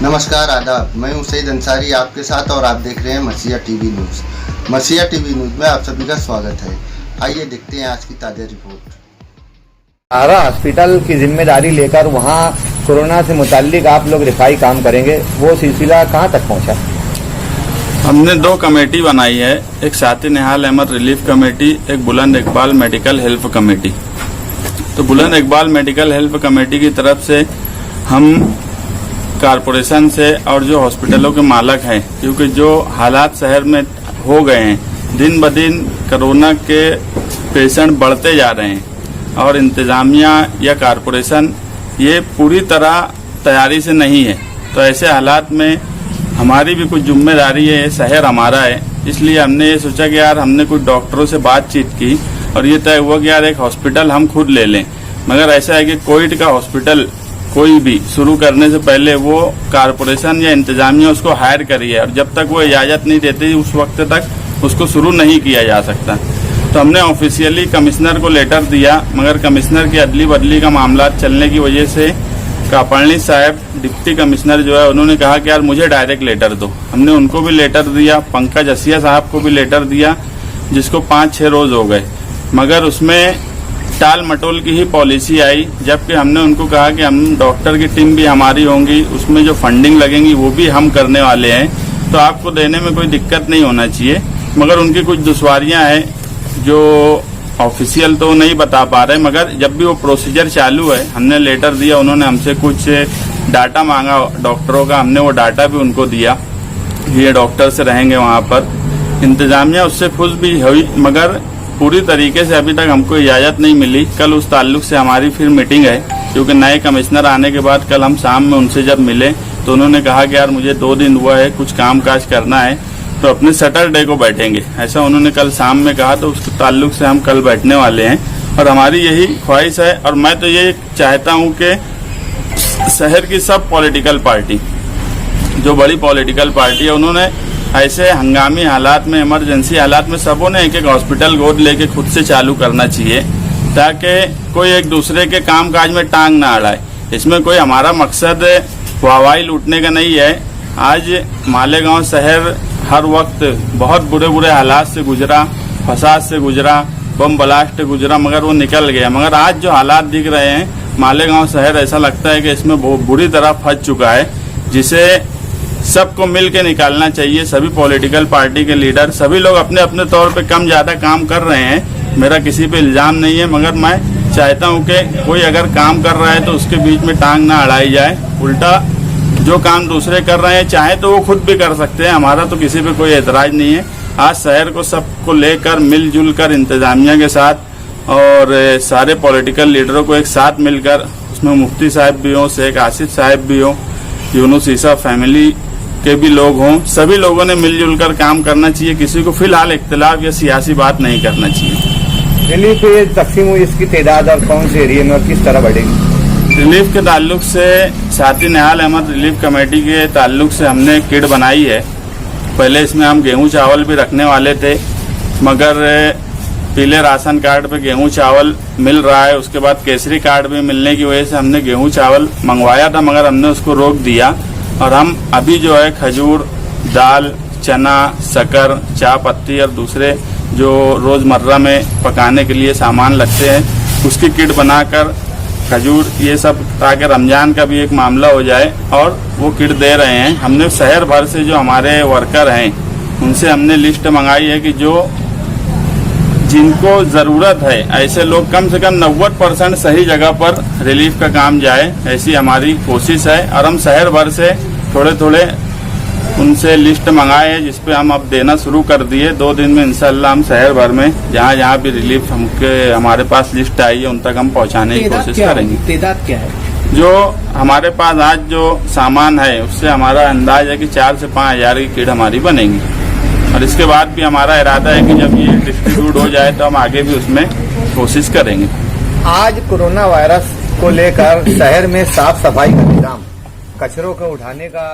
नमस्कार आदाब, मैं हूं सईद अंसारी आपके साथ और आप देख रहे हैं मसीहा टीवी न्यूज़। मसीहा टीवी न्यूज़ में आप सभी का स्वागत है। आइए देखते हैं आज की ताज़ा रिपोर्ट। आरा हॉस्पिटल की जिम्मेदारी लेकर वहां कोरोना से मुताल्लिक आप लोग रिफाई काम करेंगे, वो सिलसिला कहां तक पहुंचा? हमने 2 कमेटी बनाई है, एक साथी निहाल अहमद रिलीफ कमेटी, एक बुलंद इकबाल मेडिकल हेल्प कमेटी। तो बुलंद इकबाल मेडिकल हेल्प कमेटी की तरफ से हम कारपोरेशन से और जो हॉस्पिटलों के मालक हैं, क्योंकि जो हालात शहर में हो गए हैं, दिन ब दिन कोरोना के पेशेंट बढ़ते जा रहे हैं और इंतजामिया या कारपोरेशन ये पूरी तरह तैयारी से नहीं है। तो ऐसे हालात में हमारी भी कुछ जिम्मेदारी है, ये शहर हमारा है, इसलिए हमने ये सोचा कि यार हमने कुछ डॉक्टरों से बातचीत की और ये तय हुआ कि यार एक हॉस्पिटल हम खुद ले लें। मगर ऐसा है कि कोविड का हॉस्पिटल कोई भी शुरू करने से पहले वो कारपोरेशन या इंतजामिया उसको हायर करी है और जब तक वो इजाजत नहीं देती उस वक्त तक उसको शुरू नहीं किया जा सकता। तो हमने ऑफिशियली कमिश्नर को लेटर दिया, मगर कमिश्नर की अदली बदली का मामला चलने की वजह से कापड़नी साहब डिप्टी कमिश्नर जो है उन्होंने कहा कि यार मुझे डायरेक्ट लेटर दो। हमने उनको भी लेटर दिया, पंकज असिया साहब को भी लेटर दिया, जिसको 5-6 रोज हो गए, मगर उसमें टाल मटोल की ही पॉलिसी आई। जबकि हमने उनको कहा कि हम डॉक्टर की टीम भी हमारी होंगी, उसमें जो फंडिंग लगेंगी वो भी हम करने वाले हैं, तो आपको देने में कोई दिक्कत नहीं होना चाहिए। मगर उनकी कुछ दुश्वारियां हैं जो ऑफिशियल तो नहीं बता पा रहे, मगर जब भी वो प्रोसीजर चालू है, हमने लेटर दिया, उन्होंने हमसे कुछ डाटा मांगा डॉक्टरों का, हमने वो डाटा भी उनको दिया, ये डॉक्टर से रहेंगे वहाँ पर। इंतजामिया उससे खुश भी हुई, मगर पूरी तरीके से अभी तक हमको इजाजत नहीं मिली। कल उस ताल्लुक से हमारी फिर मीटिंग है, क्योंकि नए कमिश्नर आने के बाद कल हम शाम में उनसे जब मिले तो उन्होंने कहा कि यार मुझे 2 दिन हुआ है, कुछ काम काज करना है, तो अपने सैटरडे को बैठेंगे, ऐसा उन्होंने कल शाम में कहा। तो उसके ताल्लुक से हम कल बैठने वाले हैं और हमारी यही ख्वाहिश है। और मैं तो ये चाहता हूँ कि शहर की सब पॉलिटिकल पार्टी, जो बड़ी पॉलिटिकल पार्टी है, उन्होंने ऐसे हंगामी हालात में, इमरजेंसी हालात में सबों ने एक हॉस्पिटल गोद लेके खुद से चालू करना चाहिए, ताकि कोई एक दूसरे के काम काज में टांग ना अड़ाए। इसमें कोई हमारा मकसद वाहवाही लूटने का नहीं है। आज मालेगांव शहर हर वक्त बहुत बुरे बुरे हालात से गुजरा, फसाद से गुजरा, बम ब्लास्ट से गुजरा, मगर वो निकल गया। मगर आज जो हालात दिख रहे हैं, मालेगांव शहर ऐसा लगता है कि इसमें बहुत बुरी तरह फंस चुका है, जिसे सबको मिल के निकालना चाहिए। सभी पॉलिटिकल पार्टी के लीडर, सभी लोग अपने अपने तौर पे कम ज्यादा काम कर रहे हैं, मेरा किसी पे इल्जाम नहीं है, मगर मैं चाहता हूं कि कोई अगर काम कर रहा है तो उसके बीच में टांग ना अड़ाई जाए। उल्टा जो काम दूसरे कर रहे हैं, चाहे तो वो खुद भी कर सकते हैं, हमारा तो किसी पे कोई एतराज नहीं है। आज शहर को सबको लेकर मिलजुल कर इंतजामिया के साथ और सारे पॉलिटिकल लीडरों को एक साथ मिलकर, उसमें मुफ्ती साहब भी हों, शेख आसिफ साहब भी हों, यूनुस ईसा फैमिली के भी लोग हों, सभी लोगों ने मिलजुल कर काम करना चाहिए। किसी को फिलहाल इख्तिलाफ या सियासी बात नहीं करना चाहिए। रिलीफ तकसीम हुई, इसकी तादाद और कौन से एरिया में और किस तरह बढ़ेगी? रिलीफ के ताल्लुक से साथी निहाल अहमद रिलीफ कमेटी के ताल्लुक से हमने किट बनाई है। पहले इसमें हम गेहूं चावल भी रखने वाले थे, मगर पीले राशन कार्ड पे गेहूं चावल मिल रहा है, उसके बाद केसरी कार्ड भी मिलने की वजह से हमने गेहूं चावल मंगवाया था, मगर हमने उसको रोक दिया। और हम अभी जो है खजूर, दाल, चना, शक्कर, चाय पत्ती और दूसरे जो रोजमर्रा में पकाने के लिए सामान लगते हैं, उसकी किट बनाकर खजूर ये सब, ताकि रमजान का भी एक मामला हो जाए, और वो किट दे रहे हैं। हमने शहर भर से जो हमारे वर्कर हैं उनसे हमने लिस्ट मंगाई है कि जो जिनको जरूरत है, ऐसे लोग कम से कम 90% सही जगह पर रिलीफ का काम जाए, ऐसी हमारी कोशिश है। और हम शहर भर से थोड़े थोड़े उनसे लिस्ट मंगाए हैं, जिसपे हम अब देना शुरू कर दिए। 2 दिन में इंशाल्लाह हम शहर भर में जहाँ जहाँ भी रिलीफ हमारे पास लिस्ट आई है उन तक हम पहुँचाने की कोशिश करेंगे। तादाद क्या है? जो हमारे पास आज जो सामान है उससे हमारा अंदाज है कि 4 से 5 हजार की किट हमारी बनेगी, और इसके बाद भी हमारा इरादा है कि जब ये डिस्ट्रीब्यूट हो जाए तो हम आगे भी उसमें कोशिश करेंगे। आज कोरोना वायरस को लेकर शहर में साफ सफाई का निजाम, कचरों को उठाने का